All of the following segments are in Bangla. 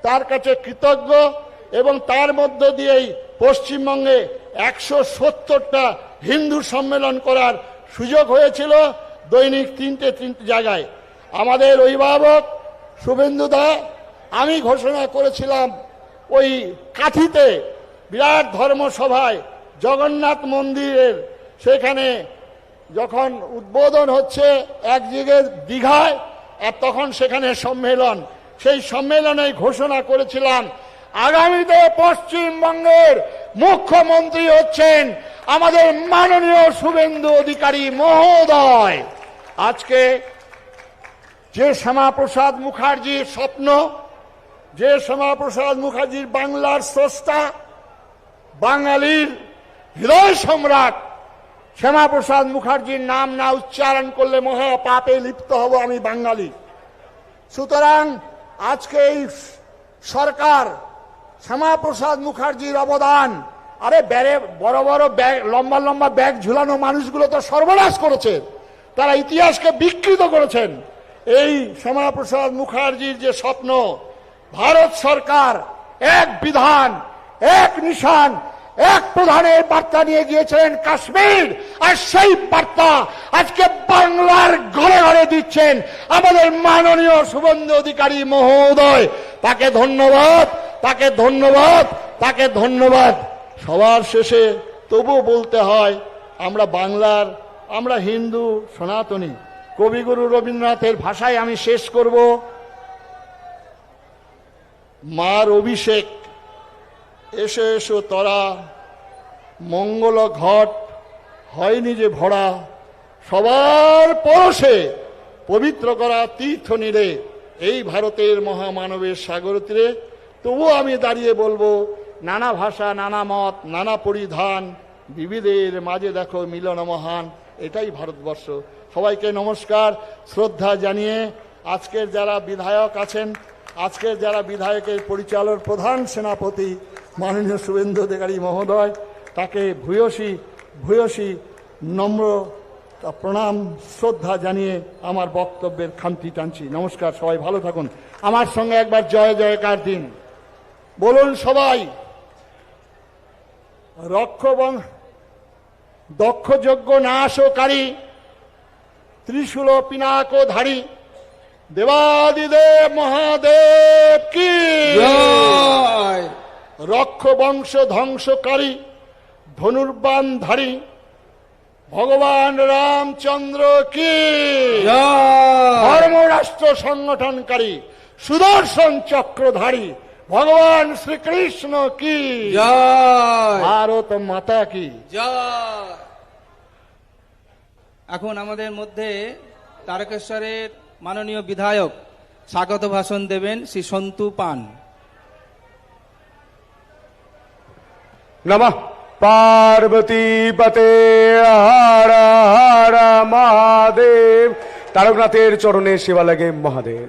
তার কাছে কৃতজ্ঞ। এবং তার মধ্য দিয়েই পশ্চিমবঙ্গে 170টা হিন্দু সম্মেলন করার সুযোগ হয়েছিল, দৈনিক তিনটে জায়গায়। আমাদের অভিভাবক শুভেন্দু দা, আমি ঘোষণা করেছিলাম ওই কাঁথিতে বিরাট ধর্মসভায় জগন্নাথ মন্দিরের, সেখানে যখন উদ্বোধন হচ্ছে একদিকে দীঘায়, আর তখন সেখানে সম্মেলন, সেই সম্মেলনে ঘোষণা করেছিলাম আগামীতে পশ্চিমবঙ্গের মুখ্যমন্ত্রী হচ্ছেন আমাদের মাননীয় শুভেন্দু অধিকারী মহোদয়। আজকে যে শ্যামাপ্রসাদ মুখার্জির স্বপ্ন, যে শ্যামাপ্রসাদ মুখার্জির বাংলার স্রষ্টা, বাঙালির হৃদয় সম্রাট শ্যামাপ্রসাদ মুখার্জির নাম না উচ্চারণ করলে মহা পাপে লিপ্ত হব আমি বাঙালি। সুতরাং আজকে এই সরকার শ্যামাপ্রসাদ মুখার্জির অবদান, আরে বড় বড় ব্যাগ, লম্বা লম্বা ব্যাগ ঝুলানো মানুষগুলো তো সর্বনাশ করেছেন, তারা ইতিহাসকে বিকৃত করেছেন। এই শ্যামাপ্রসাদ মুখার্জির যে স্বপ্ন, ভারত সরকার এক বিধান এক নিশান এক প্রধানের বার্তা নিয়ে গিয়েছিলেন কাশ্মীর, আর সেই বার্তা আজকে বাংলার ঘরে ঘরে দিচ্ছেন আমাদের মাননীয় শুভেন্দু অধিকারী মহোদয়। তাকে ধন্যবাদ, তাকে ধন্যবাদ, তাকে ধন্যবাদ। সবার শেষে তবু বলতে হয় আমরা বাংলার, আমরা হিন্দু সনাতনী। কবিগুরু রবীন্দ্রনাথের ভাষায় আমি শেষ করব, মার অভিষেক এসো এসো তরা, মঙ্গল ঘট হয়নি যে ভরা, সবার পরশে পবিত্র করা তীর্থ নীড়ে এই ভারতের মহামানবের সাগর তীরে। তবুও আমি দাঁড়িয়ে বলবো, নানা ভাষা নানা মত নানা পরিধান, বিবিধের মাঝে দেখো মিলন মহান, এটাই ভারতবর্ষ। সবাইকে নমস্কার, শ্রদ্ধা জানিয়ে আজকের যারা বিধায়ক আছেন, আজকের যারা বিধায়কের পরিচালক প্রধান সেনাপতি মাননীয় শুভেন্দু অধিকারী মহোদয়, তাকে ভূয়সী ভূয়সী নম্র প্রণাম শ্রদ্ধা জানিয়ে আমার বক্তব্যের খামতি টানছি। নমস্কার, সবাই ভালো থাকুন। আমার সঙ্গে একবার জয় জয়কার দিন বলুন সবাই। দক্ষযজ্ঞ নাশকারী ত্রিশূল পিনাকধারী দেবাদিদেব মহাদেব কি জয়। রক্ষ বংশ ধ্বংসকারী ধনুর্বাণধারী ভগবান রামচন্দ্র কি জয়। ধর্মরাষ্ট্র সংগঠনকারী সুদর্শন চক্রধারী ভগবান শ্রীকৃষ্ণ কি জয়। ভারত মাতা কি জয়। এখন আমাদের মধ্যে তারকেশ্বরের মাননীয় বিধায়ক স্বাগত ভাষণ দেবেন শ্রী সন্তু পান। নমঃ পার্বতী পতে হর হর মহাদেব। তারকনাথের চরণে সেবা লাগে মহাদেব।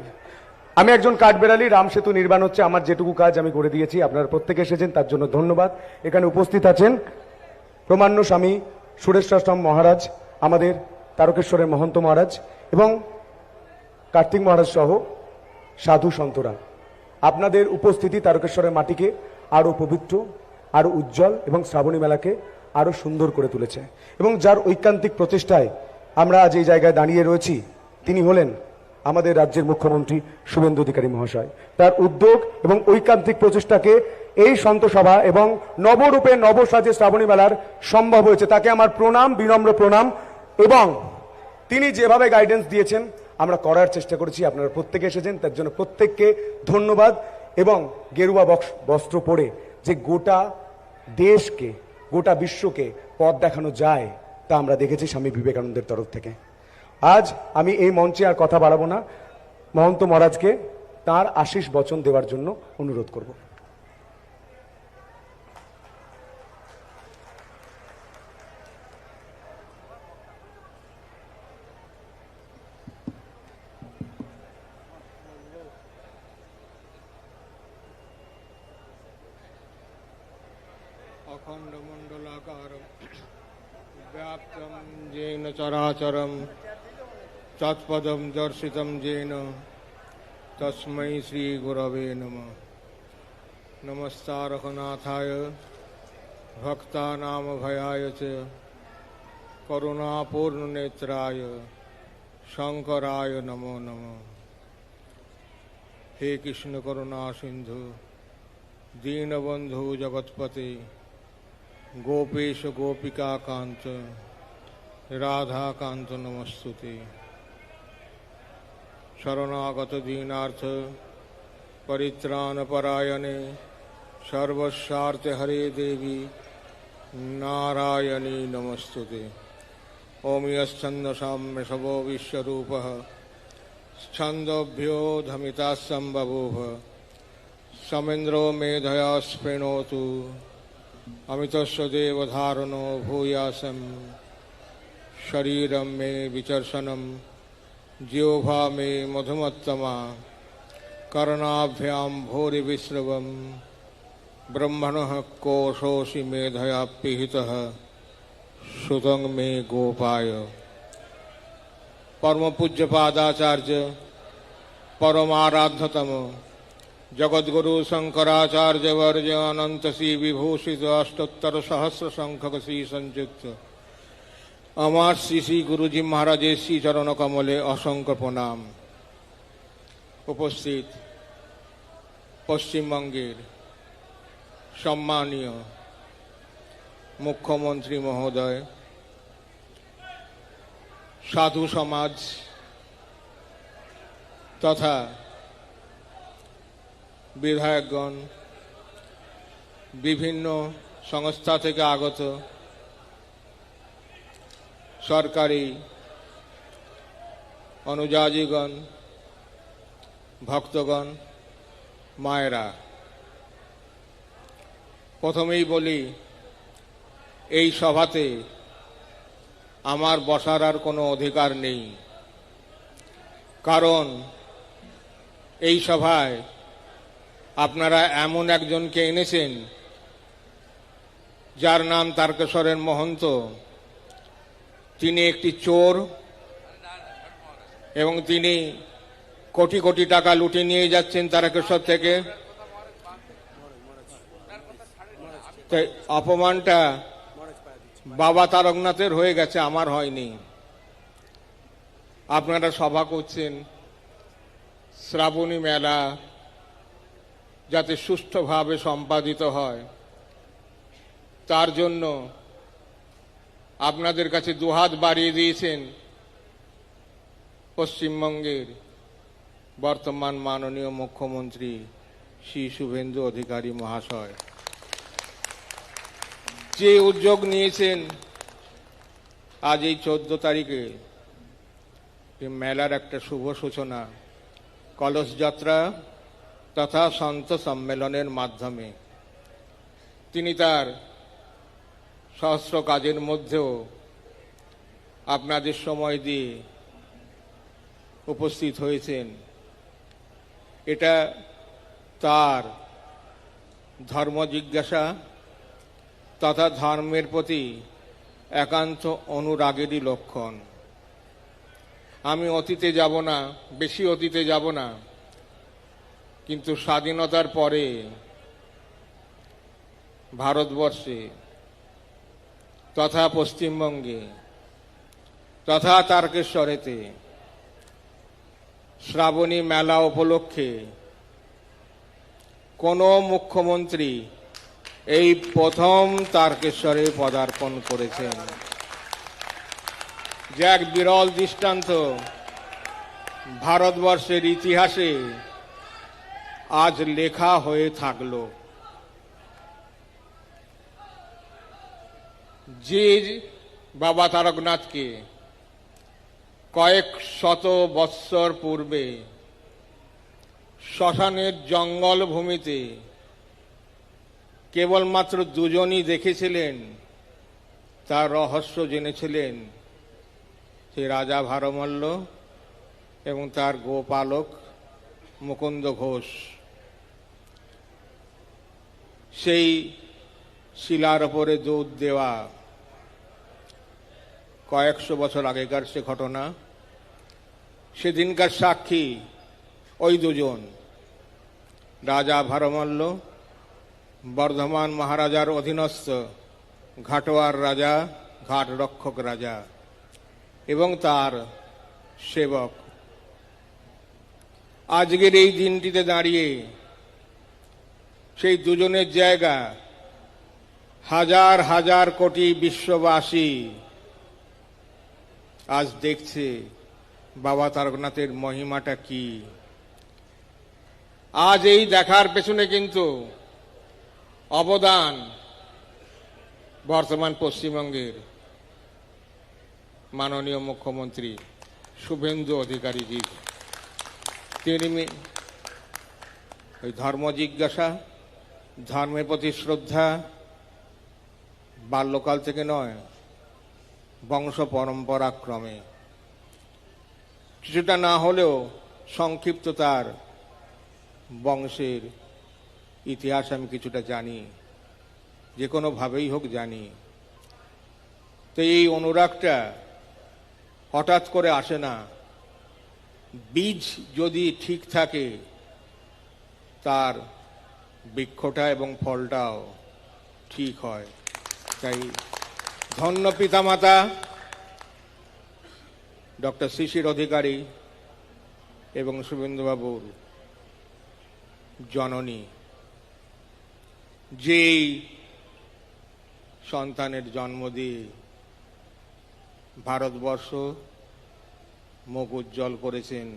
আমি একজন কাঠবেড়ালি, রাম সেতু নির্মাণ হচ্ছে, আমার যেটুকু কাজ আমি করে দিয়েছি। আপনারা প্রত্যেকে এসেছেন, তার জন্য ধন্যবাদ। এখানে উপস্থিত আছেন প্রমাণ্য স্বামী সুরেশ্বরাম মহারাজ, আমাদের তারকেশ্বরের মহন্ত মহারাজ এবং কার্তিক মহারাজ সহ সাধু সন্তরা। আপনাদের উপস্থিতি তারকেশ্বরের মাটিকে আরো পবিত্র, আরো উজ্জ্বল এবং শ্রাবণী মেলাকে আরো সুন্দর করে তুলেছে। এবং যার ঐকান্তিক প্রচেষ্টায় আমরা আজ এই জায়গায় দাঁড়িয়ে রয়েছি, তিনি হলেন আমাদের রাজ্যের মুখ্যমন্ত্রী শুভেন্দু অধিকারী মহাশয়। তার উদ্যোগ এবং ঐকান্তিক প্রচেষ্টাকে এই সন্ত সভা এবং নবরূপে নবসাজে শ্রাবণী মেলার সম্ভব হয়েছে। তাকে আমার প্রণাম, বিনম্র প্রণাম। এবং তিনি যেভাবে গাইডেন্স দিয়েছেন আমরা করার চেষ্টা করেছি। আপনারা প্রত্যেকে এসেছেন, তার জন্য প্রত্যেককে ধন্যবাদ। এবং গেরুয়া বস্ত্র পরে যে গোটা দেশকে, গোটা বিশ্বকে পথ দেখানো যায়, তা আমরা দেখেছি স্বামী বিবেকানন্দের তরফ থেকে। আজ আমি এই মঞ্চে আর কথা বাড়াবো না, মহন্ত মহারাজকে তার আশীষ বচন দেওয়ার জন্য অনুরোধ করব। अखण्डमण्डलाकारं व्याप्तं येन चराचरं तत्पदं दर्शितं येन तस्मै श्रीगुरवे नमः। नमस्कार रघुनाथाय भक्तानाम भयाय च करुणापूर्ण नेत्राय शंकराय नमो नमः। हे कृष्ण करुणा सिंधु दीनबंधु जगतपते गोपेश गोपिका कांत राधा कांत नमस्तुते। शरणागत दीनार्थ परित्राण परायणे सर्वस्वार्थ हरे देवी नारायणी नमस्तुते। ओम यश्चंद साम्य सबो विश्वरूपः छंदोभ्यो धमिता संबभूव समेन्द्रो मेधया स्पृणोतु अमितस्य देवधारणो भूयासं शरीरं मे विचर्षणं जिह्वा मे मधुमत्तमा कर्णाभ्यां भूरि विश्रवं ब्रह्मणः कोशोऽसि मेधया पिहितः सुतं मे गोपाय। परम पूज्य पादाचार्य परमाराध्यतम जगद्गुरु शंकराचार्य वर्य अनंत श्री विभूषित अष्टोत्तर सहस्र संख्यक श्री संयुक्त আমার শ্রী শ্রী গুরুজি মহারাজের শ্রী চরণ কমলে অসংখ্য প্রণাম। উপস্থিত পশ্চিমবঙ্গের সম্মানীয় মুখ্যমন্ত্রী মহোদয়, সাধু সমাজ তথা বিধায়কগণ, বিভিন্ন সংস্থা থেকে আগত সরকারি অনুযায়ীগণ, ভক্তগণ, মায়েরা, প্রথমেই বলি এই সভাতে আমার বসার আর কোনো অধিকার নেই। কারণ এই সভায় আপনারা এমন একজনকে এনেছেন যার নাম তারকেশ্বরের মহন্ত। তিনি একটি চোর এবং তিনি কোটি কোটি টাকা লুটে নিয়ে যাচ্ছেন তারকেশ্বর থেকে। তাই অপমানটা বাবা তারকনাথের হয়ে গেছে, আমার হয়নি। আপনারা সভা করছেন শ্রাবণী মেলা যাতে সুষ্ঠুভাবে সম্পাদিত হয়, তার জন্য আপনাদের কাছে দুহাত বাড়িয়ে দিয়েছেন পশ্চিমবঙ্গের বর্তমান মাননীয় মুখ্যমন্ত্রী শ্রী শুভেন্দু অধিকারী মহাশয়। যে উদ্যোগ নিয়েছেন আজ এই 14 তারিখে মেলার একটা শুভ সূচনা কলস যাত্রা তথা সন্ত সম্মেলনের মাধ্যমে, তিনি তার সহস্র কাজের মধ্যেও আপনাদের সময় দিয়ে উপস্থিত হয়েছেন। এটা তার ধর্ম জিজ্ঞাসা তথা ধর্মের প্রতি একান্ত অনুরাগেরই লক্ষণ। আমি অতীতে যাব না, বেশি অতীতে যাব না, কিন্তু স্বাধীনতার পরে ভারতবর্ষে তথা পশ্চিমবঙ্গে তথা তারকেশ্বরেতে শ্রাবণী মেলা উপলক্ষে কোন মুখ্যমন্ত্রী এই প্রথম তারকেশ্বরে পদার্পণ করেছেন, যে এক বিরল দৃষ্টান্ত ভারতবর্ষের ইতিহাসে আজ লেখা হয়ে থাকলো। যে বাবা তারকনাথকে কয়েক শত বৎসর পূর্বে শ্মশানের জঙ্গল ভূমিতে কেবলমাত্র দুজনই দেখেছিলেন, তার রহস্য জেনেছিলেন সে রাজা ভারমল্ল এবং তার গোপালক মুকুন্দ ঘোষ। সেই শিলার ওপরে দুধ দেওয়া কয়েকশো বছর আগেকার সে ঘটনা। সেদিনকার সাক্ষী ওই দুজন, রাজা ভারমল্ল বর্ধমান মহারাজার অধীনস্থ ঘাটোয়ার রাজা, ঘাট রক্ষক রাজা এবং তার সেবক। আজকের এই দিনটিতে দাঁড়িয়ে সেই দুজনের জায়গা হাজার হাজার কোটি বিশ্ববাসী আজ দেখছে বাবা তারকনাথের মহিমাটা কি। আজ এই দেখার পেছনে কিন্তু অবদান বর্তমান পশ্চিমবঙ্গের মাননীয় মুখ্যমন্ত্রী শুভেন্দু অধিকারীজি। তিনি ওই ধর্ম জিজ্ঞাসা, ধর্মের প্রতি শ্রদ্ধা বাল্যকাল থেকে নয়, বংশ পরম্পরা ক্রমে কিছুটা না হলেও সংক্ষিপ্ত তার বংশের ইতিহাস আমি কিছুটা জানি, যে কোনোভাবেই হোক জানি। তো এই অনুরাগটা হঠাৎ করে আসে না, বীজ যদি ঠিক থাকে তার বৃক্ষটা এবং ফলটাও ঠিক হয়। তাই ধন্য পিতামাতা ডক্টর শিশির অধিকারী এবং শুভেন্দুবাবুর জননী, যেই সন্তানের জন্ম দিয়ে ভারতবর্ষ মুখ উজ্জ্বল করেছেন।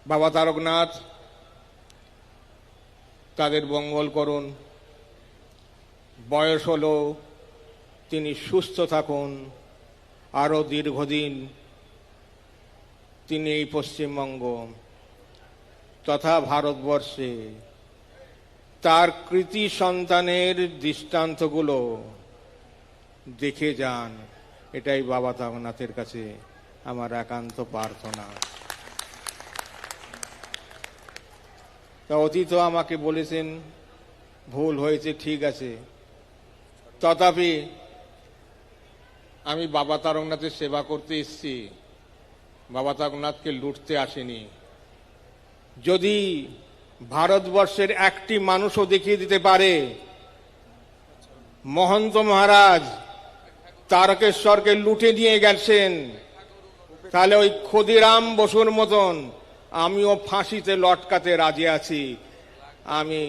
বাবা তারকনাথ তাদের মঙ্গল করুন, বয়স হলো তিনি সুস্থ থাকুন, আরো দীর্ঘদিন তিনি এই পশ্চিমবঙ্গ তথা ভারতবর্ষে তার কৃতি সন্তানের দৃষ্টান্তগুলো দেখে যান, এটাই বাবা তারকনাথের কাছে আমার একান্ত প্রার্থনা। তা অতীত আমাকে বলেছেন ভুল হয়েছে, ঠিক আছে, তথাপি আমি বাবা তারকনাথের সেবা করতে এসেছি, বাবা তারকনাথকে লুটতে আসেনি। যদি ভারতবর্ষের একটি মানুষও দেখিয়ে দিতে পারে মহন্ত মহারাজ তারকেশ্বরকে লুটে নিয়ে গেছেন, তাহলে ওই ক্ষুদিরাম বসুর মতন আমিও ফাঁসিতে লটকাতে রাজি আছি। আমি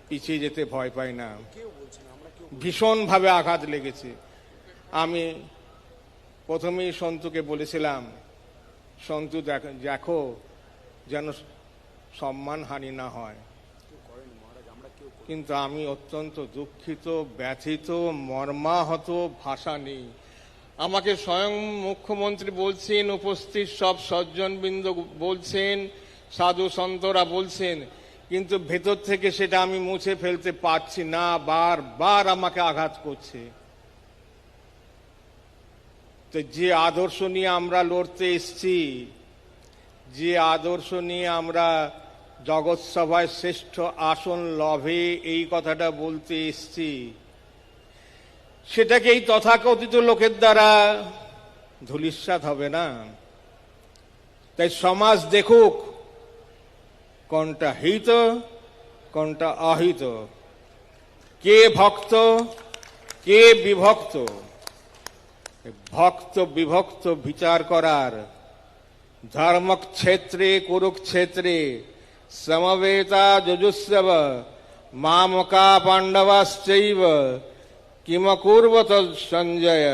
পিছিয়ে যেতে ভয় পাই না। ভীষণভাবে আঘাত লেগেছে। আমি প্রথমেই সন্তুকে বলেছিলাম, সন্তু দেখো যেন সম্মানহানি না হয়, কিন্তু আমি অত্যন্ত দুঃখিত, ব্যথিত, মর্মাহত, ভাষা নেই। আমাকে স্বয়ং মুখ্যমন্ত্রী বলছেন, উপস্থিত সব সজ্জনবৃন্দ বলছেন, সাধু সন্তরা বলছেন, কিন্তু ভেতর থেকে সেটা আমি মুছে ফেলতে পারছি না, বারবার আমাকে আঘাত করছে। তো যে আদর্শ নিয়ে আমরা লড়তে এসছি, যে আদর্শ নিয়ে আমরা জগৎ সভায় শ্রেষ্ঠ আসন লভে এই কথাটা বলতে এসছি, সেটাকে এই তথাকথিত লোকের দ্বারা ধূলিসাৎ হবে না। তাই সমাজ দেখুক কোনটা হিত কোনটা অহিত, কে ভক্ত কে বিভক্ত। ভক্ত বিভক্ত বিচার করার ধর্মক্ষেত্রে কুরুক্ষেত্রে সমবেতা যজুস্রব মামকা পাণ্ডবাশ্চৈব কিমকুর্বত সঞ্জয়।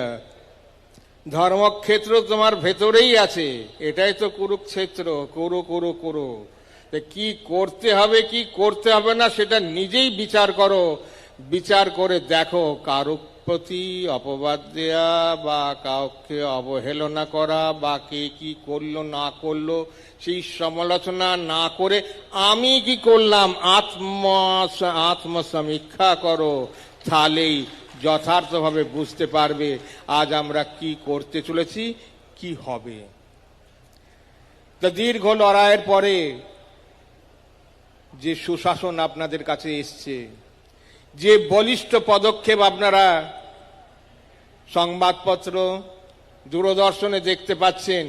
ধর্মক্ষেত্র তোমার ভেতরেই আছে, এটাই তো কুরুক্ষেত্র। কুরু কুরু কুরু, কি করতে হবে কি করতে হবে না সেটা নিজেই বিচার করো। বিচার করে দেখো কারো প্রতি অপবাদ দেয়া বা কাউকে অবহেলনা করা বা কে কি করলো না করলো সেই সমালোচনা না করে আমি কি করলাম আত্মসমীক্ষা করো, তাহলেই যথার্থভাবে বুঝতে পারবে আজ আমরা কি করতে চলেছি, কি হবে। তা দীর্ঘ লড়াইয়ের পরে যে সুশাসন আপনাদের কাছে এসছে, যে বলিষ্ঠ পদক্ষেপ আপনারা সংবাদপত্র দূরদর্শনে দেখতে পাচ্ছেন,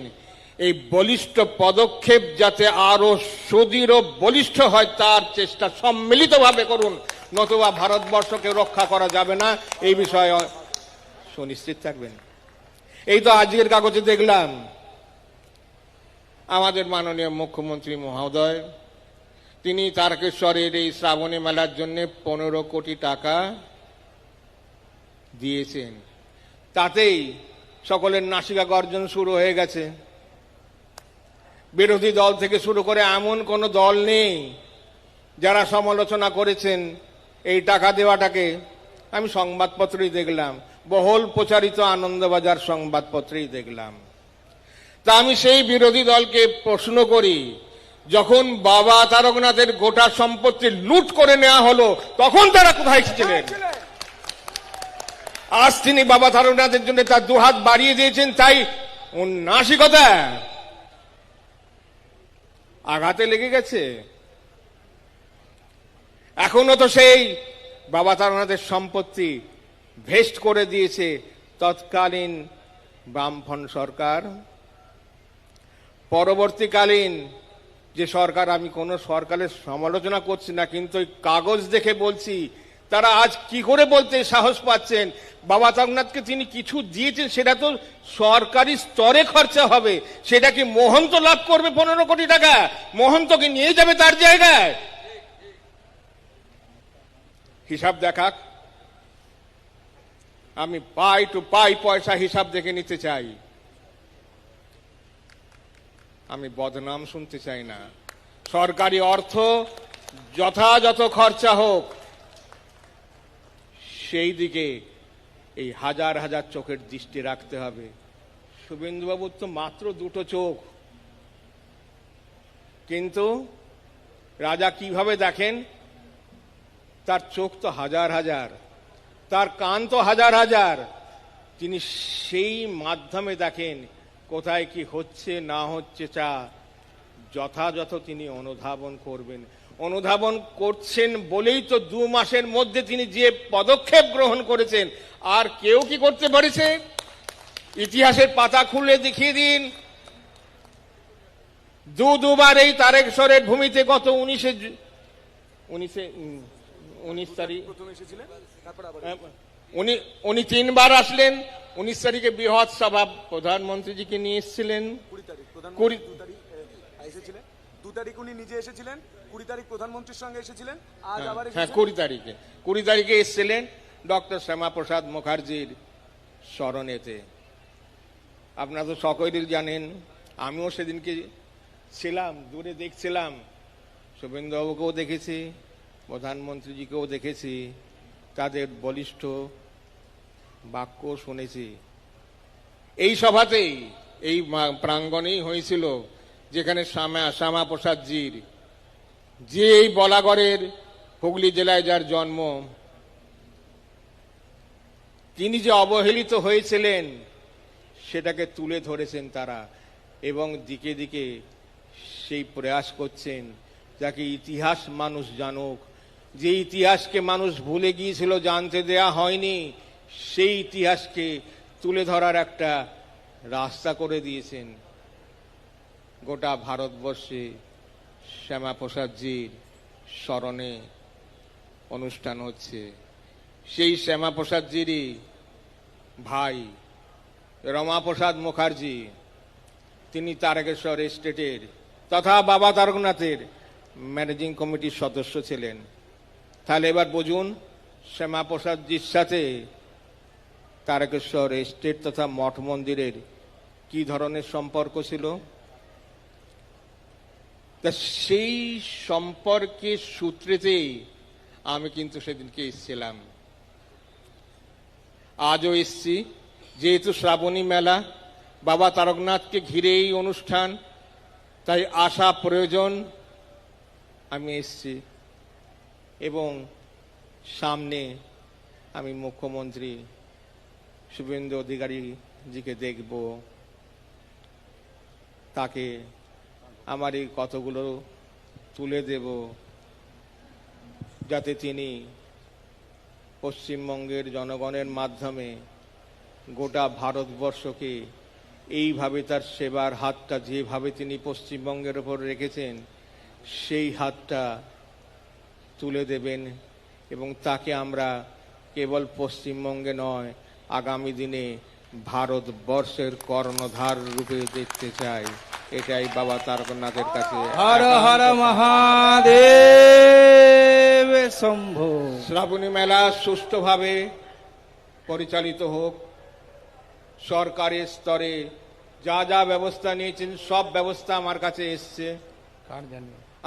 এই বলিষ্ঠ পদক্ষেপ যাতে আরো সুদৃঢ় বলিষ্ঠ হয় তার চেষ্টা সম্মিলিতভাবে করুন, নতুবা ভারতবর্ষকে রক্ষা করা যাবে না, এই বিষয়ে সুনিশ্চিত থাকবেন। এই তো আজকের কাগজে দেখলাম আমাদের মাননীয় মুখ্যমন্ত্রী মহোদয় তিনি তারকেশ্বরের এই শ্রাবণী মেলার জন্য 15 কোটি টাকা দিয়েছেন। তাতেই সকলের নাসিকা গর্জন শুরু হয়ে গেছে। বিরোধী দল থেকে শুরু করে এমন কোন দল নেই যারা সমালোচনা করেছেন এই টাকা দেওয়াটাকে। আমি সংবাদপত্রেই দেখলাম, বহুল প্রচারিত আনন্দবাজার সংবাদপত্রেই দেখলাম। তা আমি সেই বিরোধী দলকে প্রশ্ন করি, যখন বাবা তারকনাথের গোটা সম্পত্তি লুট করে নেওয়া হলো তখন তারা কোথায় ছিলেন? আজ তিনি বাবা তারকনাথের জন্য তার দুহাত বাড়িয়ে দিয়েছেন, তাই নাসিকতা আঘাতে লেগে গেছে। এখনো তো সেই বাবা তারকনাথের সম্পত্তি ভেস্ট করে দিয়েছে তৎকালীন বামফ্রন্ট সরকার। পরবর্তীকালীন যে সরকার, আমি কোন সরকারের সমালোচনা করছি না, কিন্তু ওই কাগজ দেখে বলছি তারা আজ কি করে বলতে সাহস পাচ্ছেন বাবা তারকনাথকে তিনি কিছু দিয়েছেন, সেটা তো সরকারি স্তরে খরচা হবে, সেটা কি মহন্ত লাভ করবে 15 কোটি টাকা? মহন্তকে নিয়ে যাবে তার জায়গায়? হিসাব দেখাক, আমি পাই টু পাই পয়সা হিসাব দেখে নিতে চাই। আমি বদনাম শুনতে চাই না। সরকারি অর্থ যথাযথ খরচা হোক, সেই দিকে এই হাজার হাজার চোখের দৃষ্টি রাখতে হবে। শুভেন্দুবাবুর তো মাত্র 2টো চোখ, কিন্তু রাজা কিভাবে দেখেন? তার চোখ তো হাজার হাজার, তার কান তো হাজার হাজার, তিনি সেই মাধ্যমে দেখেন কোথায় কি হচ্ছে না হচ্ছে, তা যথাযথ তিনি অনুধাবন করবেন। অনুধাবন করছেন বলেই তো 2 মাসের মধ্যে তিনি যে পদক্ষেপ গ্রহণ করেছেন, আর কেউ কি করতে পারেছে? ইতিহাসের পাতা খুলে দেখিয়ে দিন। দুবার এই তারকেশ্বরের ভূমিতে গত 19 তারিখ উনি 3 বার আসলেন। 19 তারিখে বৃহৎ সভা প্রধানমন্ত্রীজিকে নিয়ে এসেছিলেন। 2 তারিখ উনি নিজে এসেছিলেন, 20 তারিখ প্রধানমন্ত্রীর সঙ্গে এসেছিলেন, আজ আবার হ্যাঁ 20 তারিখে এসেছিলেন ডক্টর শ্যামাপ্রসাদ মুখার্জির স্মরণেতে। আপনারা তো সকলেই জানেন, আমিও সেদিনকে ছিলাম, দূরে দেখছিলাম, শুভেন্দুবাবুকেও দেখেছি, প্রধানমন্ত্রীজিকেও দেখেছি, তাদের বলিষ্ঠ বাক্য শুনেছি। এই সভাতেই, এই প্রাঙ্গণেই হয়েছিল যেখানে শ্যামাপ্রসাদজির, যে এই বলাগড়ের হুগলি জেলায় যার জন্ম, তিনি যে অবহেলিত হয়েছিলেন সেটাকে তুলে ধরেছেন তারা, এবং দিকে দিকে সেই প্রয়াস করছেন যাকে ইতিহাস মানুষ জানুক। যে ইতিহাসকে মানুষ ভুলে গিয়েছিল, জানতে দেয়া হয়নি, সেই ইতিহাসকে তুলে ধরার একটা রাস্তা করে দিয়েছেন। গোটা ভারতবর্ষে শ্যামাপ্রসাদজির স্মরণে অনুষ্ঠান হচ্ছে। সেই শ্যামাপ্রসাদজিরই ভাই রমাপ্রসাদ মুখার্জি, তিনি তারকেশ্বর এস্টেটের তথা বাবা তারকনাথের ম্যানেজিং কমিটির সদস্য ছিলেন। তাহলে এবার বুঝুন শ্যামাপ্রসাদজির সাথে তারকেশ্বর এস্টেট তথা মঠ মন্দিরের কি ধরনের সম্পর্ক ছিল। তা সেই সম্পর্কের সূত্রেতেই আমি কিন্তু সেদিনকে এসেছিলাম, আজও এসছি। যেহেতু শ্রাবণী মেলা, বাবা তারকনাথকে ঘিরে এই অনুষ্ঠান, তাই আসা প্রয়োজন, আমি এসছি। এবং সামনে আমি মুখ্যমন্ত্রী শুভেন্দু অধিকারী জিকে দেখব, তাকে আমার এই কথাগুলো তুলে দেব, যাতে তিনি পশ্চিমবঙ্গের জনগণের মাধ্যমে গোটা ভারতবর্ষকে এইভাবে তার সেবার হাতটা যেভাবে তিনি পশ্চিমবঙ্গের ওপর রেখেছেন সেই হাতটা তুলে দেবেন এবং তাকে আমরা কেবল পশ্চিমবঙ্গে নয় আগামী দিনে ভারতবর্ষের কর্ণধার রূপে দেখতে চাই। এটাই বাবা তারকনাথের কাছে হর হর মহাদেব শম্ভু। শ্রাবণী মেলা সুষ্ঠুভাবে পরিচালিত হোক। সরকারের স্তরে যা যা ব্যবস্থা নিয়েছেন সব ব্যবস্থা আমার কাছে এসছে।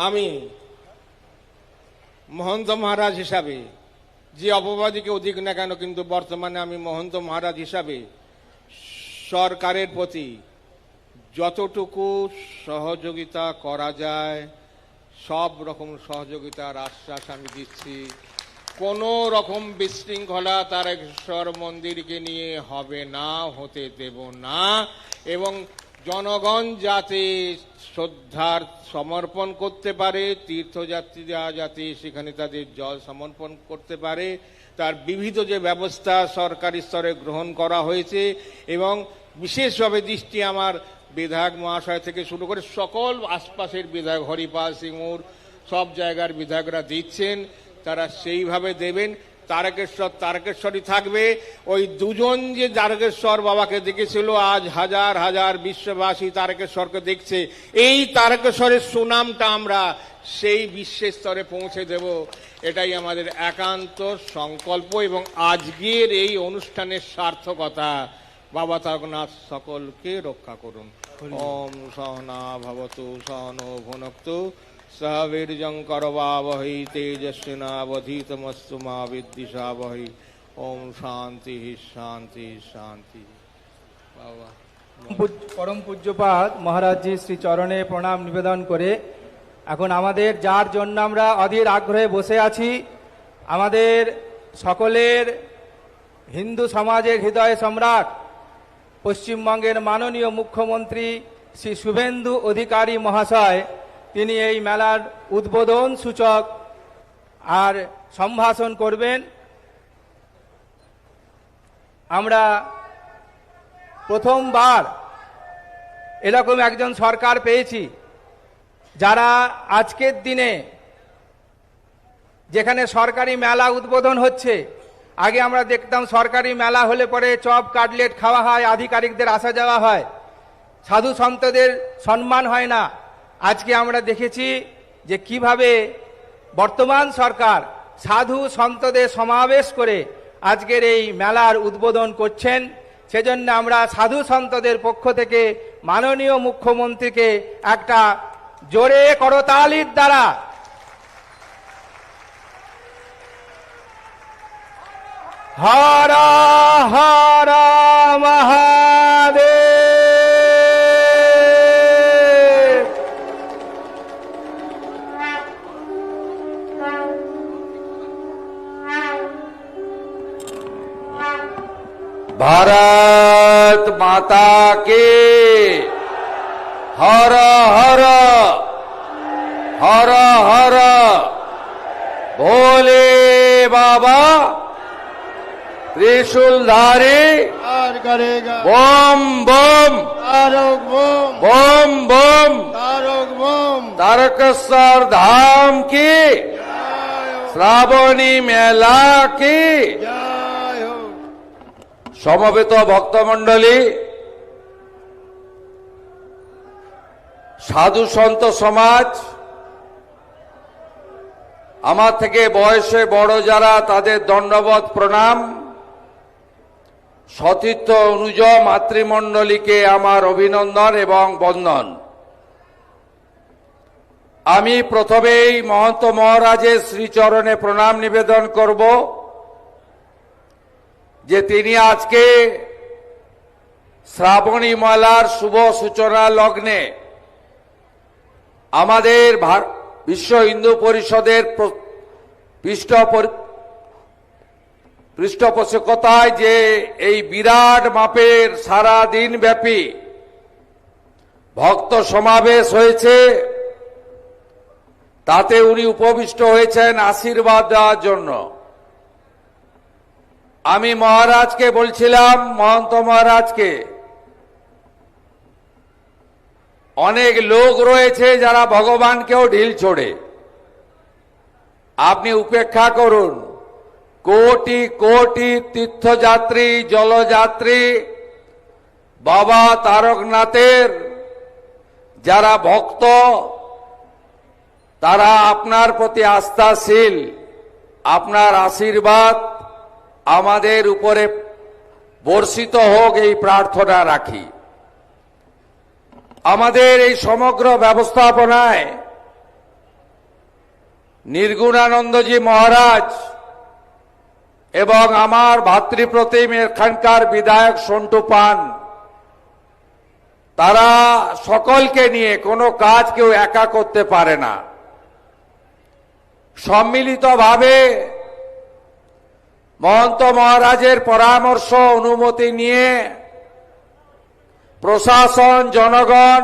আমি মহন্ত মহারাজ হিসাবে যে অপবাদীকে অধিক না কেন, কিন্তু বর্তমানে আমি মহন্ত মহারাজ হিসাবে সরকারের প্রতি যতটুকু সহযোগিতা করা যায় সব রকম সহযোগিতার আশ্বাস আমি দিচ্ছি। কোনো রকম বিশৃঙ্খলা তারকেশ্বর মন্দিরকে নিয়ে হবে না, হতে দেব না। এবং জনগণ যাতে শ্রদ্ধার সমর্পণ করতে পারে, তীর্থযাত্রীরা যাতে সেখানে তাদের জল সমর্পণ করতে পারে, তার বিবিধ যে ব্যবস্থা সরকারি স্তরে গ্রহণ করা হয়েছে এবং বিশেষভাবে দৃষ্টি আমার বিধায়ক মহাশয় থেকে শুরু করে সকল আশপাশের বিধায়ক, হরিপাল সিংহ, সব জায়গার বিধায়করা দিচ্ছেন, তারা সেইভাবে দেবেন। তারকেশ্বরই থাকবে। ওই দুজন যে তারকেশ্বর বাবাকে দেখেছিল, আজ হাজার হাজার বিশ্ববাসী তারকেশ্বরকে দেখছে। এই তারকেশ্বরের সুনামটা আমরা সেই বিশ্বের স্তরে পৌঁছে দেব, এটাই আমাদের একান্ত সংকল্প এবং আজকের এই অনুষ্ঠানের সার্থকতা। বাবা তারকনাথ সকলকে রক্ষা করুন। ওম সহনা ভবতু সহনো ভুনক্তু সহ বীর্যং করবাবহৈ তেজস্বিনাবধীতমস্তু মা বিদ্বিষাবহৈ। ওম শান্তি শান্তি শান্তি। বাবা পরম পূজ্যপাদ মহারাজজি শ্রী চরণে প্রণাম নিবেদন করে এখন আমাদের যার জন্য আমরা অধীর আগ্রহে বসে আছি, আমাদের সকলের হিন্দু সমাজের হৃদয় সম্রাট পশ্চিমবঙ্গের মাননীয় মুখ্যমন্ত্রী শ্রী শুভেন্দু অধিকারী মহাশয়, তিনি এই মেলার উদ্বোধন সূচক আর সম্ভাষণ করবেন। আমরা প্রথমবার এরকম একজন সরকার পেয়েছি যারা আজকের দিনে যেখানে সরকারি মেলা উদ্বোধন হচ্ছে, আগে আমরা দেখতাম সরকারি মেলা হলে পরে চপ কাটলেট খাওয়া হয়, আধিকারিকদের আসা যাওয়া হয়, সাধু সন্তদের সম্মান হয় না। আজকে আমরা দেখেছি যে কিভাবে বর্তমান সরকার সাধু সন্তদের সমাবেশ করে আজকের এই মেলার উদ্বোধন করছেন। সেজন্য আমরা সাধু সন্তদের পক্ষ থেকে মাননীয় মুখ্যমন্ত্রীকে একটা জোরে করতালির দ্বারা হর হর মহাদেব। भारत माता के हर हर हर हर भोले बाबा त्रिशूलधारी আর করেগা बम बम তারক বোম बम बम তারক বোম तारकेश्वर धाम की श्रावणी मेला की জয় হোক। সমবেত ভক্তমণ্ডলী, সাধু সন্ত সমাজ, আমার থেকে বয়সে বড় যারা তাদের দণ্ডবত প্রণাম। সতীর্থ অনুজ মাতৃমণ্ডলীকে আমার অভিনন্দন এবং বন্দন। আমি প্রথমেই মহন্ত মহারাজের শ্রীচরণে প্রণাম নিবেদন করব যে তিনি আজকে শ্রাবণী মেলার শুভ সূচনা লগ্নে আমাদের বিশ্ব হিন্দু পরিষদের পৃষ্ঠপোষকতায় যে এই বিরাট মাপের সারা দিন ব্যাপী ভক্ত সমাবেশ হয়েছে, তাতে উনি উপবিষ্ট হয়েছেন আশীর্বাদ দেওয়ার জন্য। আমি মহারাজকে বলছিলাম, মহন্ত মহারাজকে, অনেক লোক রয়েছে যারা ভগবানকেও ঢিল ছোড়ে। আপনি উপেক্ষা করুন, কোটি কোটি তীর্থযাত্রী জলযাত্রী বাবা তারকনাথের যারা ভক্ত, তারা আপনার প্রতি আস্থাশীল। আপনার আশীর্বাদ আমাদের উপরে বর্ষিত হোক এই প্রার্থনা রাখি। আমাদের এই সমগ্র ব্যবস্থাপনায় নির্গুণানন্দজি মহারাজ এবং আমার ভাতৃপ্রতিম এখানকার বিধায়ক সন্টু পান, তারা সকলকে নিয়ে কোনো কাজ কেউ একা করতে পারে না। সম্মিলিতভাবে মহন্ত মহারাজের পরামর্শ অনুমতি নিয়ে প্রশাসন, জনগণ,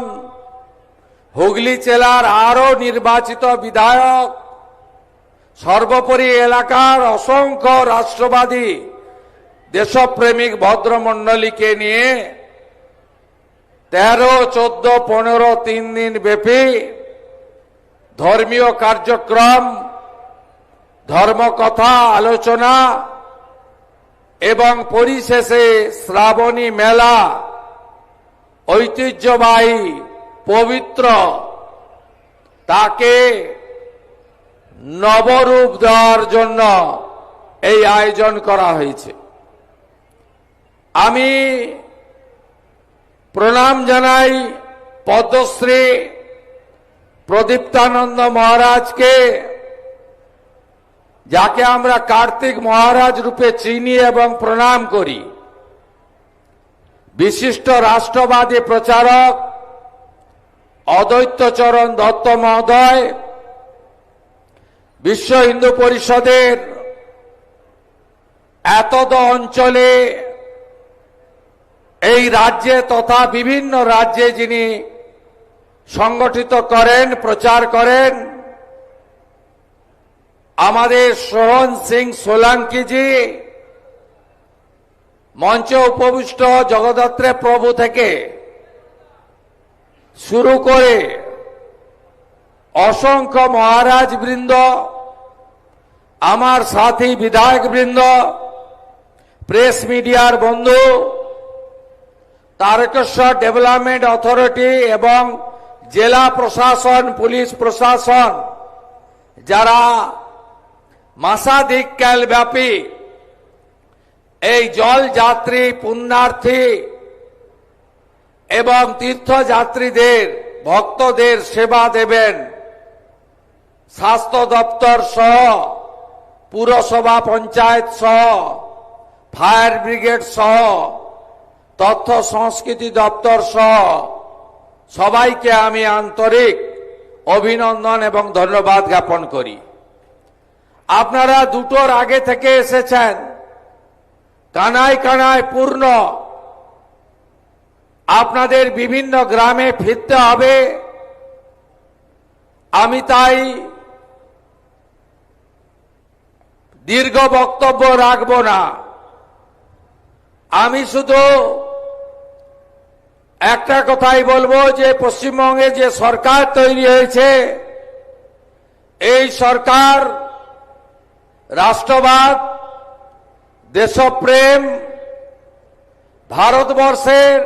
হুগলি জেলার আরো নির্বাচিত বিধায়ক, সর্বোপরি এলাকার অসংখ্য রাষ্ট্রবাদী দেশপ্রেমিক ভদ্রমণ্ডলীকে নিয়ে 13, 14, 15, 3 দিন ব্যাপী ধর্মীয় কার্যক্রম, ধর্মকথা, আলোচনা এবং পরিশেষে শ্রাবণী মেলা ঐতিহ্যবাহী পবিত্র, তাকে নবরূপ দেওয়ার জন্য এই আয়োজন করা হয়েছে। আমি প্রণাম জানাই পদ্মশ্রী প্রদীপ্তানন্দ মহারাজকে, যাকে আমরা কার্তিক মহারাজ রূপে চিনি এবং প্রণাম করি। বিশিষ্ট রাষ্ট্রবাদী প্রচারক অদ্বৈতচরণ দত্ত মহোদয়, বিশ্ব হিন্দু পরিষদের এতদ অঞ্চলে, এই রাজ্যে তথা বিভিন্ন রাজ্যে যিনি সংগঠিত করেন, প্রচার করেন, আমাদের সোহন সিং সোলাঙ্কিজি, মঞ্চে উপবিষ্ট জগদ্ধাত্রী প্রভু থেকে শুরু করে অসংখ্য মহারাজ বৃন্দ, আমার সাথী বিধায়ক বৃন্দ, প্রেস মিডিয়ার বন্ধু, তারকেশ্বর ডেভেলপমেন্ট অথরিটি এবং জেলা প্রশাসন, পুলিশ প্রশাসন, যারা মাসাধিক কাল ব্যাপী এই জলযাত্রী, পুণ্যার্থী এবং তীর্থযাত্রীদের, ভক্তদের সেবা দেবেন, স্বাস্থ্য দপ্তর সহ, পুরসভা, পঞ্চায়েত সহ, ফায়ার ব্রিগেড সহ, তথ্য সংস্কৃতি দপ্তর সহ সবাইকে আমি আন্তরিক অভিনন্দন এবং ধন্যবাদ জ্ঞাপন করি। আপনারা দুটোর আগে থেকে এসেছেন, কানায় কানায় পূর্ণ। আপনাদের বিভিন্ন গ্রামে ফিরতে হবে। আমি তাই দীর্ঘ বক্তব্য রাখব না। আমি শুধু একটা কথাই বলবো যে পশ্চিমবঙ্গে যে সরকার তৈরি হয়েছে, এই সরকার রাষ্ট্রবাদ, দেশপ্রেম, ভারতবর্ষের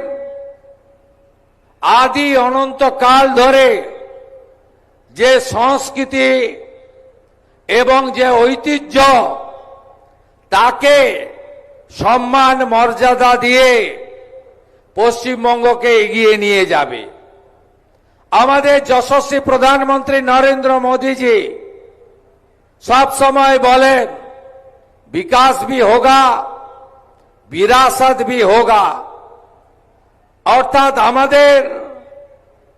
আদি অনন্তকাল ধরে যে সংস্কৃতি এবং যে ঐতিহ্য, তাকে সম্মান মর্যাদা দিয়ে পশ্চিমবঙ্গকে এগিয়ে নিয়ে যাবে। আমাদের যশস্বী প্রধানমন্ত্রী নরেন্দ্র মোদীজি सब समय बोलें विकास भी होगा, विरासत भी होगा। अर्थात हमारे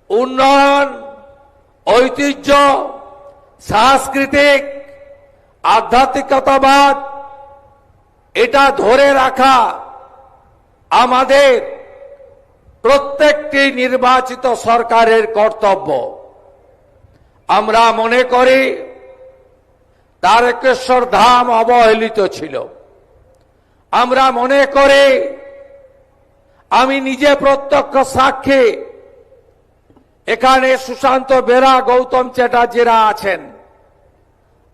उन्नयन, ঐতিহ্য, সাংস্কৃতিক, আধ্যাত্মিকতাবাদ, এটা ধরে রাখা আমাদের প্রত্যেকটি নির্বাচিত সরকারের কর্তব্য। আমরা মনে করি তারকেশ্বর ধাম অবহেলিত ছিল। আমরা মনে করি, আমি নিজে প্রত্যক্ষ সাক্ষী, এখানে সুশান্ত বেরা, গৌতম চ্যাটার্জিরা আছেন,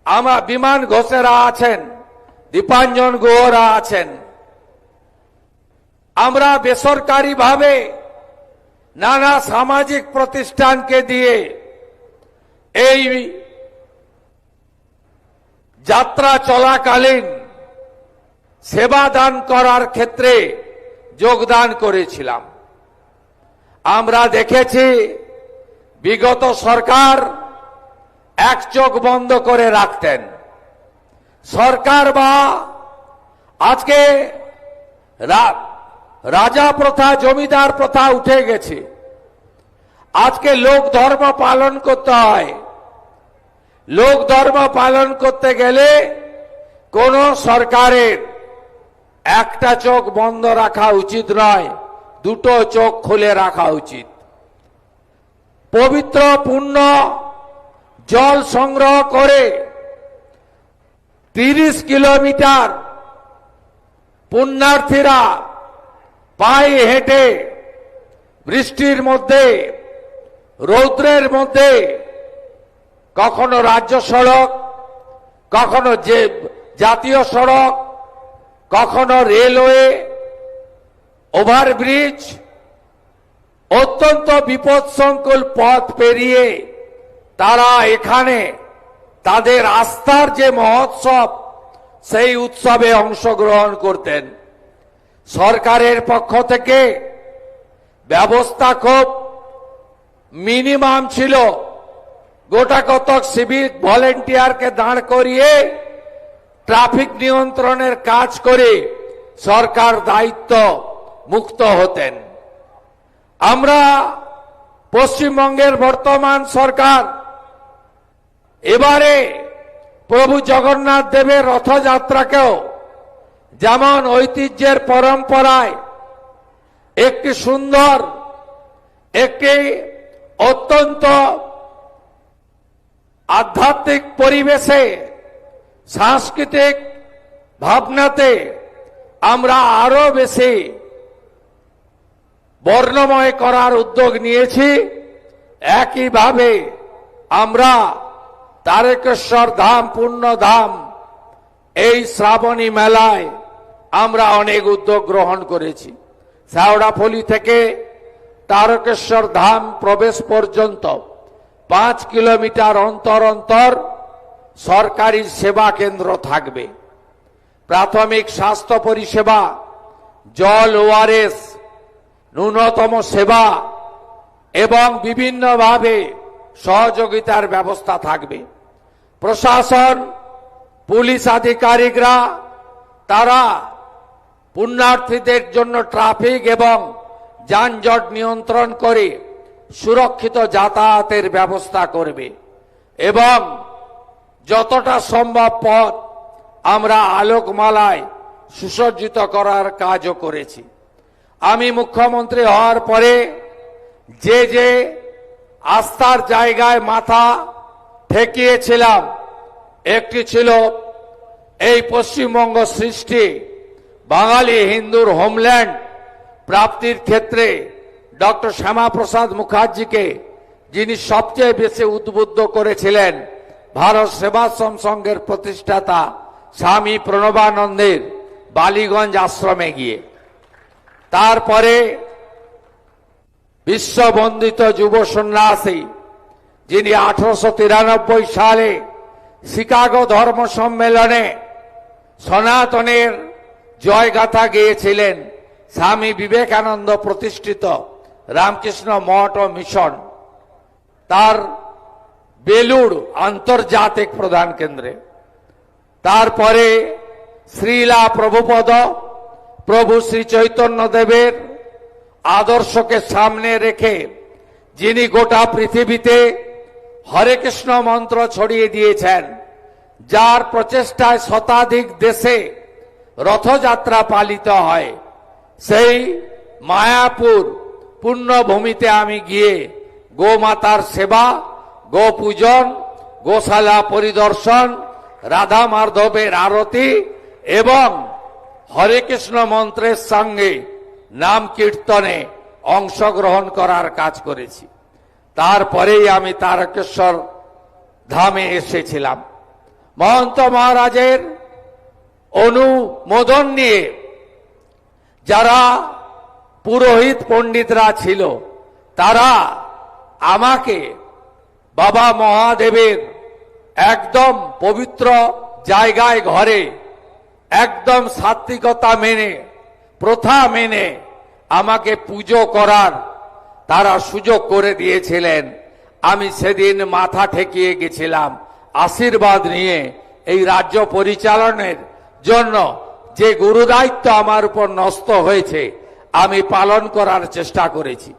আমার বিমান ঘোষেরা আছেন, দীপাঞ্জন গুহরা আছেন। আমরা বেসরকারিভাবে নানা সামাজিক প্রতিষ্ঠানকে দিয়ে এই যাত্রা চলাকালীন সেবা দান করার ক্ষেত্রে যোগদান করেছিলাম। আমরা দেখেছি বিগত সরকার এক চোখ বন্ধ করে রাখতেন। সরকার বা আজকে রাজা প্রথা, জমিদার প্রথা উঠে গেছে। আজকে লোক ধর্ম পালন করতে হয়। লোক ধর্ম পালন করতে গেলে কোন সরকারের একটা চোখ বন্ধ রাখা উচিত নয়, দুটো চোখ খুলে রাখা উচিত। পবিত্র পুণ্য জল সংগ্রহ করে 30 কিলোমিটার পুণ্যার্থীরা পায়ে হেঁটে বৃষ্টির মধ্যে, রৌদ্রের মধ্যে, কখনো রাজ্য সড়ক, কখনো যে জাতীয় সড়ক, কখনো রেলওয়ে, ওভারব্রিজ, অত্যন্ত বিপদসংকুল পথ পেরিয়ে তারা এখানে তাদের আস্থার যে মহোৎসব, সেই উৎসবে অংশগ্রহণ করতেন। সরকারের পক্ষ থেকে ব্যবস্থা খুব মিনিমাম ছিল। গোটা কতক সিভিক ভলেন্টিয়ারকে দাঁড় করিয়ে ট্রাফিক নিয়ন্ত্রণের কাজ করে সরকার দায়িত্ব মুক্ত হতেন। আমরা পশ্চিমবঙ্গের বর্তমান সরকার এবারে প্রভু জগন্নাথ দেবের রথযাত্রাকেও যেমন ঐতিহ্যের পরম্পরায় একটি সুন্দর, একটি অত্যন্ত আধ্যাত্মিক পরিবেশে, সাংস্কৃতিক ভাবনাতে আমরা আরো বেশি বর্ণময় করার উদ্যোগ নিয়েছি। একইভাবে আমরা তারকেশ্বর ধাম, পুণ্যধাম, এই শ্রাবণী মেলায় আমরা অনেক উদ্যোগ গ্রহণ করেছি। শেওড়াফুলি থেকে তারকেশ্বর ধাম প্রবেশ পর্যন্ত 5 কিলোমিটার অন্তর অন্তর সরকারি সেবা কেন্দ্র থাকবে। প্রাথমিক স্বাস্থ্য পরিষেবা, জল, ওআরএস, ন্যূনতম সেবা এবং বিভিন্নভাবে সহযোগিতার ব্যবস্থা থাকবে। প্রশাসন, পুলিশ আধিকারিকরা তারা পুণ্যার্থীদের জন্য ট্রাফিক এবং যানজট নিয়ন্ত্রণ করে সুরক্ষিত যাতায়াতের ব্যবস্থা করবে এবং যতটা সম্ভব পথ আমরা আলোকমালায় সুসজ্জিত করার কাজও করেছি। আমি মুখ্যমন্ত্রী হওয়ার পরে যে যে আস্থার জায়গায় মাথা ঠেকিয়েছিলাম, একটি ছিল এই পশ্চিমবঙ্গ সৃষ্টি, বাঙালি হিন্দুর হোমল্যান্ড প্রাপ্তির ক্ষেত্রে ডক্টর শ্যামাপ্রসাদ মুখার্জিকে, যিনি সবচেয়ে বেশি উদ্বুদ্ধ করেছিলেন ভারত সেবাশ্রম সংঘের প্রতিষ্ঠাতা স্বামী প্রণবানন্দের বালিগঞ্জ আশ্রমে গিয়ে। তারপরে বিশ্ববন্দিত যুব সন্ন্যাসী, যিনি 1893 সালে শিকাগো ধর্ম সম্মেলনে সনাতনের জয়গাথা গেয়েছিলেন, স্বামী বিবেকানন্দ প্রতিষ্ঠিত রামকৃষ্ণ মঠ ও মিশন, তার বেলুড় আন্তর্জাতিক প্রধান কেন্দ্রে। তারপরে শ্রীলা প্রভুপদ, প্রভু শ্রী চৈতন্য দেবের আদর্শকে সামনে রেখে যিনি গোটা পৃথিবীতে হরে কৃষ্ণ মন্ত্র ছড়িয়ে দিয়েছেন, যার প্রচেষ্টায় শতাধিক দেশে রথযাত্রা পালিত হয়, সেই মায়াপুর পুণ্যভূমিতে আমি গিয়ে গোমাতার সেবা, গো পূজন, গোশালা পরিদর্শন, রাধা মাধবের আরতি এবং হরে কৃষ্ণ মন্ত্রের সঙ্গে নাম কীর্তনে অংশগ্রহণ করার কাজ করেছি। তারপরেই আমি তারকেশ্বর ধামে এসেছিলাম। মহন্ত মহারাজের অনুমোদন নিয়ে যারা পুরোহিত পণ্ডিতরা ছিল তারা আমাকে বাবা মহাদেবের একদম পবিত্র জায়গায় ঘরে একদম সাত্বিকতা মেনে প্রথা মেনে আমাকে পুজো করার তারা সুযোগ করে দিয়েছিলেন। আমি সেদিন মাথা ঠেকিয়ে গেছিলাম আশীর্বাদ নিয়ে এই রাজ্য পরিচালনের জন্য যে গুরুদায়িত্ব আমার উপর ন্যস্ত হয়েছে আমি পালন করার চেষ্টা করেছি।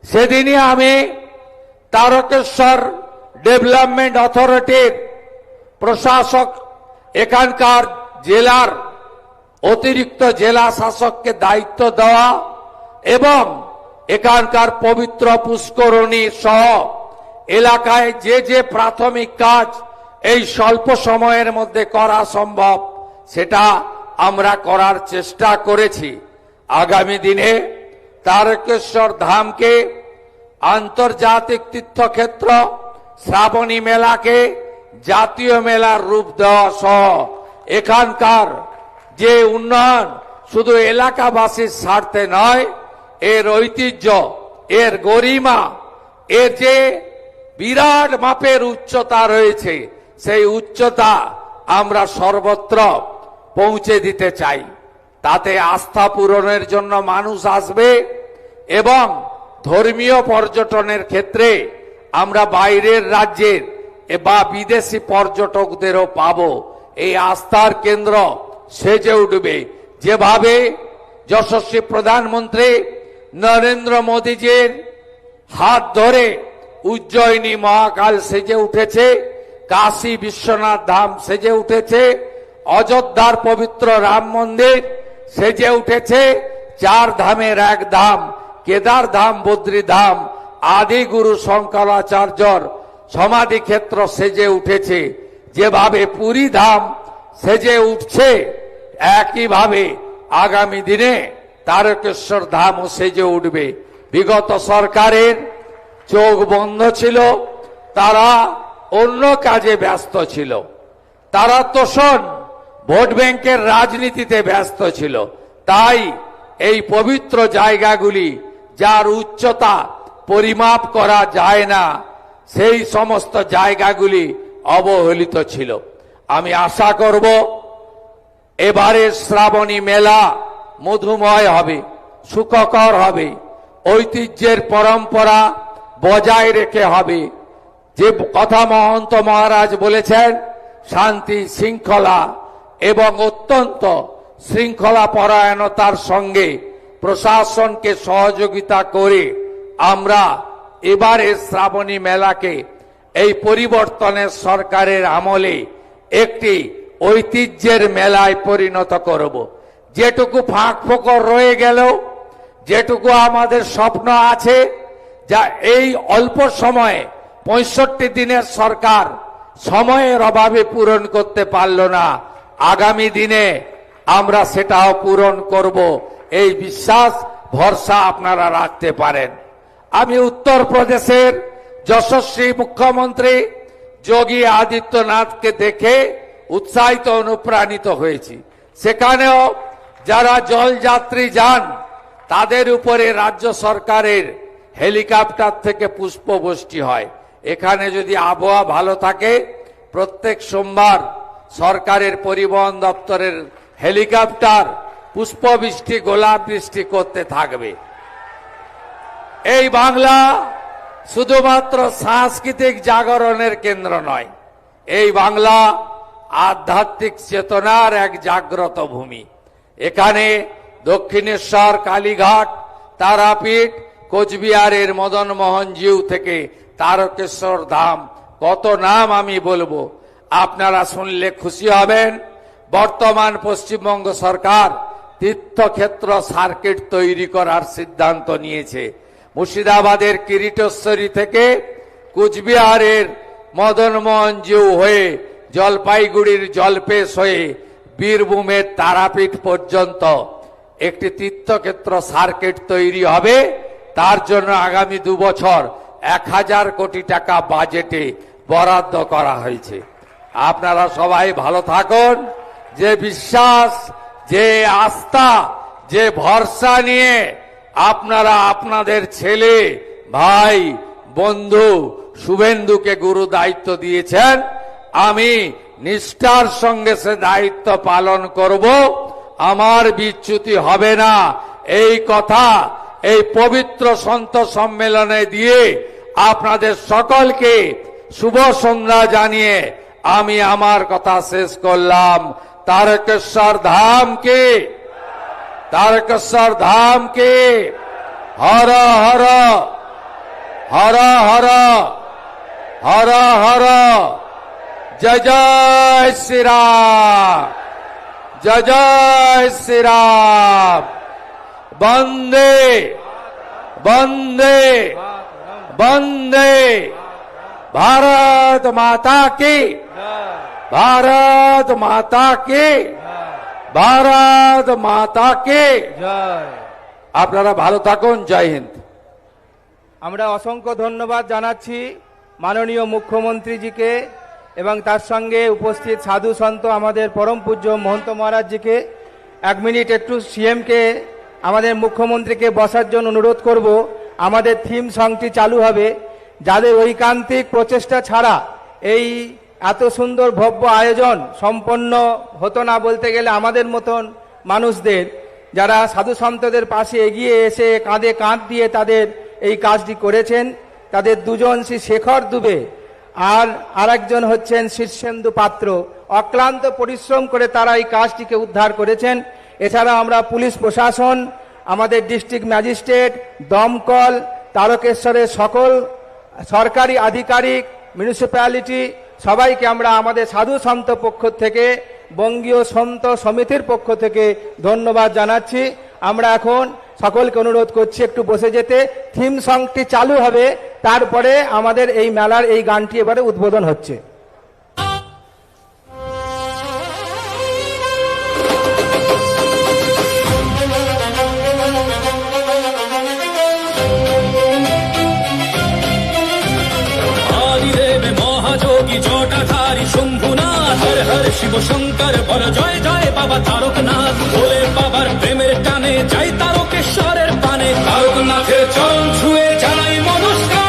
সেদিনই আমি তারকেশ্বর ডেভেলপমেন্ট অথরিটির প্রশাসক এখানকার জেলার অতিরিক্ত জেলা শাসককে দায়িত্ব দেওয়া এবং এখানকার পবিত্র পুষ্করণী সহ এলাকায় যে যে প্রাথমিক কাজ এই স্বল্প সময়ের মধ্যে করা সম্ভব সেটা আমরা করার চেষ্টা করেছি। আগামী দিনে তারকেশ্বর ধামকে আন্তর্জাতিক তীর্থক্ষেত্র, শ্রাবণী মেলাকে জাতীয় মেলার রূপ দেওয়া সহ এখানকার যে উন্নয়ন শুধু এলাকাবাসীর স্বার্থে নয়, এর ঐতিহ্য, এর গরিমা, এর যে বিরাট মাপের উচ্চতা রয়েছে সেই উচ্চতা আমরা সর্বত্র পৌঁছে দিতে চাই। তাতে আস্থা পূরণের জন্য মানুষ আসবে এবং ধর্মীয় পর্যটনের ক্ষেত্রে আমরা বাইরের রাজ্যের বা বিদেশি পর্যটকদেরও পাবো। এই আস্থার কেন্দ্র সেজে উঠবে যেভাবে যশস্বী প্রধানমন্ত্রী নরেন্দ্র মোদীজির হাত ধরে উজ্জয়িনী মহাকাল সেজে উঠেছে, কাশী বিশ্বনাথ ধাম সেজে উঠেছে, অযোধ্যার পবিত্র রাম মন্দির সেজে উঠেছে, 4 ধামের 1 ধাম কেদার ধাম, বদ্রী ধাম, আদি গুরু শঙ্করাচার্যর সমাধি ক্ষেত্র সেজে উঠেছে। যেভাবে পুরী ধাম সেজে উঠছে একইভাবে আগামী দিনে তারকেশ্বর ধামও সেজে উঠবে। বিগত সরকারের চোখ বন্ধ ছিল, তারা অন্য কাজে ব্যস্ত ছিল, তারা তোষণ ভোট ব্যাংকের রাজনীতিতে ব্যস্ত ছিল। তাই এই পবিত্র জায়গাগুলি যার উচ্চতা পরিমাপ করা যায় না সেই সমস্ত জায়গাগুলি অবহেলিত ছিল। আমি আশা করব এবারের শ্রাবণী মেলা মধুময় হবে, সুখকর হবে, ঐতিহ্যের পরম্পরা বজায় রেখে হবে। যে কথা মহন্ত মহারাজ বলেছেন, শান্তি শৃঙ্খলা এবং অত্যন্ত শৃঙ্খলা পরায়ণতার সঙ্গে প্রশাসনকে সহযোগিতা করে আমরা এবারে শ্রাবণী মেলাকে এই পরিবর্তনের সরকারের আমলে একটি ঐতিহ্যের মেলায় পরিণত করব। যেটুকু ফাঁক ফোকর রয়ে গেল, যেটুকু আমাদের স্বপ্ন আছে, যা এই অল্প সময়ে 65 দিনের সরকার সময়ের অভাবে পূরণ করতে পারল না, আগামী দিনে আমরা সেটাও পূরণ করব, এই বিশ্বাস ভরসা আপনারা রাখতে পারেন। আমি উত্তরপ্রদেশের যশস্বী মুখ্যমন্ত্রী যোগী আদিত্যনাথকে দেখে উৎসাহিত অনুপ্রাণিত হয়েছি। সেখানেও যারা জলযাত্রী যান তাদের উপরে রাজ্য সরকারের হেলিকপ্টার থেকে পুষ্পবৃষ্টি হয়। এখানে যদি আবহাওয়া ভালো থাকে প্রত্যেক সোমবার সরকারের পরিবহন দপ্তরের হেলিকপ্টার পুষ্পবৃষ্টি, গোলাপ বৃষ্টি করতে থাকবে। এই বাংলা শুধুমাত্র সাংস্কৃতিক জাগরণের কেন্দ্র নয়, এই বাংলা আধ্যাত্মিক চেতনার এক জাগ্রত ভূমি। এখানে দক্ষিণেশ্বর, কালীঘাট, তারাপীঠ, কোচবিহারের মদন মোহন জিউ থেকে তারকেশ্বর ধাম, কত নাম আমি বলবো, আপনারা শুনলে খুশি হবেন। বর্তমান পশ্চিমবঙ্গ সরকার তীর্থক্ষেত্র সার্কিট তৈরি করার সিদ্ধান্ত নিয়েছে। মুর্শিদাবাদের কিরিটেশ্বরী থেকে কোচবিহারের মদন মোহন জিউ হয়ে জলপাইগুড়ির জলপেশ হয়ে বীরভূমের তারাপীঠ পর্যন্ত একটি তীর্থক্ষেত্র সার্কিট তৈরি হবে। তার জন্য আগামী 2 বছর 1000 কোটি টাকা বাজেটে বরাদ্দ করা হয়েছে। আপনারা সবাই ভালো থাকুন। যে বিশ্বাস, যে আস্থা, যে ভরসা নিয়ে আপনারা আপনাদের ছেলে, ভাই, বন্ধু শুভেন্দুকে গুরু দায়িত্ব দিয়েছেন, আমি নিষ্ঠার সঙ্গে সে দায়িত্ব পালন করব। আমার বিচ্যুতি হবে না, এই কথা এই পবিত্র সন্ত সম্মেলনে দিয়ে আপনাদের সকলকে শুভ সন্ধ্যা জানিয়ে আমি আমার কথা শেষ করলাম। তারকেশ্বর ধাম কে, তারকেশ্বর ধাম কে, হর হর হর হর হর হর, জয় জয় শ্রীরাম, জয় জয় শ্রীরাম। বন্দে বন্দে বন্দে भारत माता की, भारत माता की, भारत माता की। জয়। আপনারা ভালো থাকুন। জয় হিন্দ। আমরা অসংখ্য ধন্যবাদ জানাচ্ছি মাননীয় মুখ্যমন্ত্রীজিকে এবং তার সঙ্গে উপস্থিত সাধু সন্ত আমাদের পরম পূজ্য মহন্ত মহারাজজিকে। 1 মিনিট একটু সিএমকে, আমাদের মুখ্যমন্ত্রীকে বসার জন্য অনুরোধ করব। আমাদের থিম সংটি চালু হবে। যাদের ঐকান্তিক প্রচেষ্টা ছাড়া এই এত সুন্দর ভব্য আয়োজন সম্পন্ন হতো না বলতে গেলে আমাদের মতন মানুষদের, যারা সাধু সন্তদের পাশে এগিয়ে এসে কাঁধে কাঁধ দিয়ে তাদের এই কাজটি করেছেন, তাদের দুজন শ্রী শেখর দুবে আর আরেকজন হচ্ছেন শীর্ষেন্দু পাত্র। অক্লান্ত পরিশ্রম করে তারা এই কাজটিকে উদ্ধার করেছেন। এছাড়া আমরা পুলিশ প্রশাসন, আমাদের ডিস্ট্রিক্ট ম্যাজিস্ট্রেট, দমকল, তারকেশ্বরের সকল সরকারি আধিকারিক, মিউনিসিপ্যালিটি সবাইকে আমরা আমাদের সাধু সন্ত পক্ষ থেকে, বঙ্গীয় সন্ত সমিতির পক্ষ থেকে ধন্যবাদ জানাচ্ছি। আমরা এখন সকলকে অনুরোধ করছি একটু বসে যেতে। থিম সংটি চালু হবে, তারপরে আমাদের এই মেলার এই গানটি এবারে উদ্বোধন হচ্ছে। শিব শঙ্কর বল জয় জয় বাবা তারকনাথ, বলে বাবার প্রেমের টানে যাই তারকেশ্বরের পানে। তারকনাথের চরণ ছুঁয়ে জানাই নমস্কার।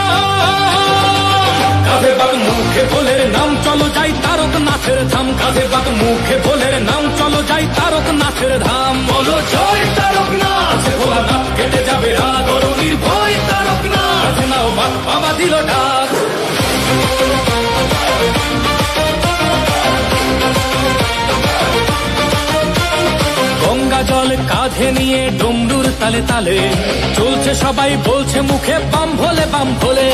কাঁধে বাগ মুখে ভোলের নাম চলো যাই তারকনাথের ধাম, কাঁধে বাগ মুখে ভোলের নাম চলো যাই তারকনাথের ধাম। বলো জয় তারকনাথ, ভোলানাথ কেটে যাবে রাগ, নির্ভয় তারকনাথ নাও বাবা দিল ডাক। গঙ্গা জল কাঁধে নিয়ে ডমরুর তালে তালে চলছে সবাই, বলছে মুখে বাম ভোলে বাম ভোলে।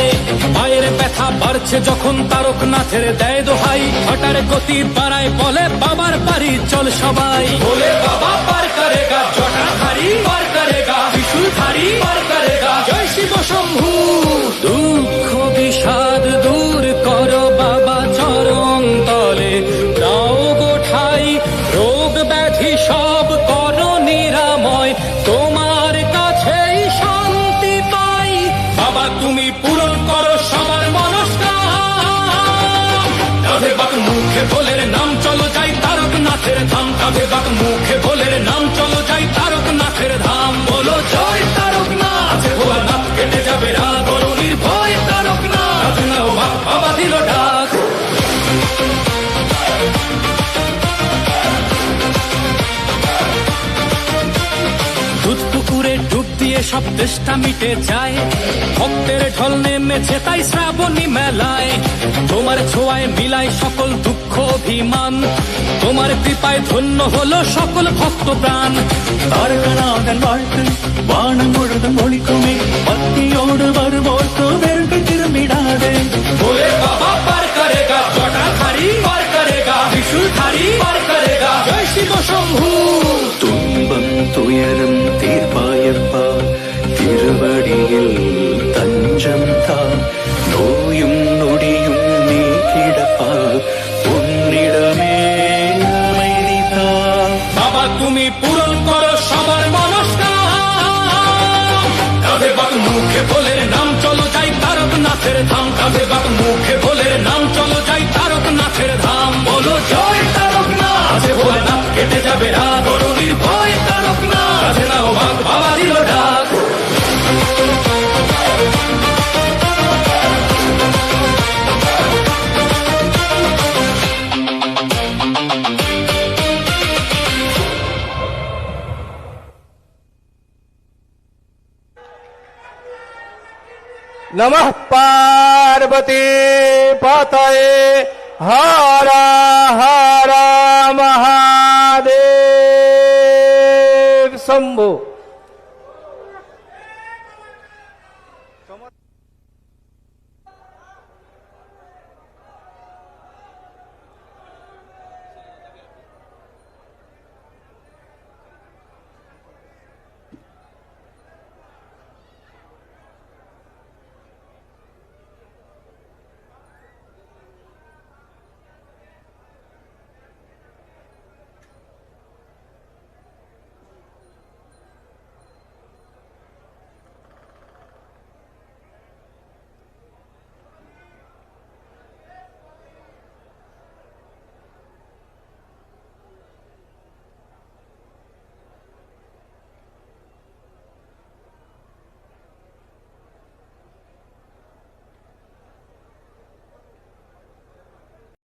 পায়ের ব্যথা বাড়ছে যখন তারকনাথের দেয় দোহাই, হঠাৎ গতি বাড়ায় বলে বাবার বাড়ি চল সবাই। বলে বাবা পার করেগা, জটাধারী পার করেগা, ত্রিশূলধারী পার করেগা, জয় শিব শম্ভু। দুঃখ বিষাদ দূর করো বাবা চরণ তলে, দাও গোঠাই রোগ ব্যাধি সব করো নিরাময়, তোমার কাছেই শান্তি পাই। বাবা তুমি পূরণ করো সবার মনস্কার। কাঁধে বাক মুখে ভোলের নাম চলো যাই তারকনাথের ধাম, কাঁধে বাক মুখে ভোলের নাম চলো যাই তারকনাথের ধাম। বলো জয় তারকনাথ, ভোলানাথ কেটে যাবে রাগ, নির্ভয় তারকনাথ নাও বাবা দিল ডাক। দুধ পুকুরে ডুব দিয়ে সব তেষ্টা মিটে যায়, ভক্তের ঢল নেমেছে তাই শ্রাবণী মেলায়। তোমার ছোঁয়ায় মিলায় সকল দুঃখ অভিমান, তোমার কৃপায় ধন্য হলো সকল ভক্ত প্রাণ। താരകനാഥൻ വാഴ്ത്ത് വാണം മുഴുവൻ ഒളിക്കുമേ, ഭക്തിയോട് വരുമ്പോർക്കു തിരുമ്പിടാതെ। बोले बाबा पार करेगा, जटाधारी पार करेगा, त्रिशूलधारी पार करेगा, जय शिव शंभू। തുമ്പം തുയരം തീർപ്പായപ്പ, തിരുവടിയിൽ തഞ്ചം താ, നോയും നൊടിയും നീ കിടപ്പ, ഉന്നിടമേ அமைதிதா। বাবা তুমি পূরণ করো সবার মনস্কার। কাঁধে বাক মুখে ভোলের নাম চলো যাই তারকনাথ নাথের ধাম, কাঁধে বাপ মুখে ভোলের নাম, চলো যাই তারকনাথের ধাম। বলো জয় তারকনাথ, আছে ভোলেনাথ কেটে যাবে রাত, বড় নির্ভয় তারকনাথ, কাছে নাও বাঘ বাবা দিল ডাক। নমঃ পার্বতী পতয়ে, হর হর মহাদেব শম্ভু।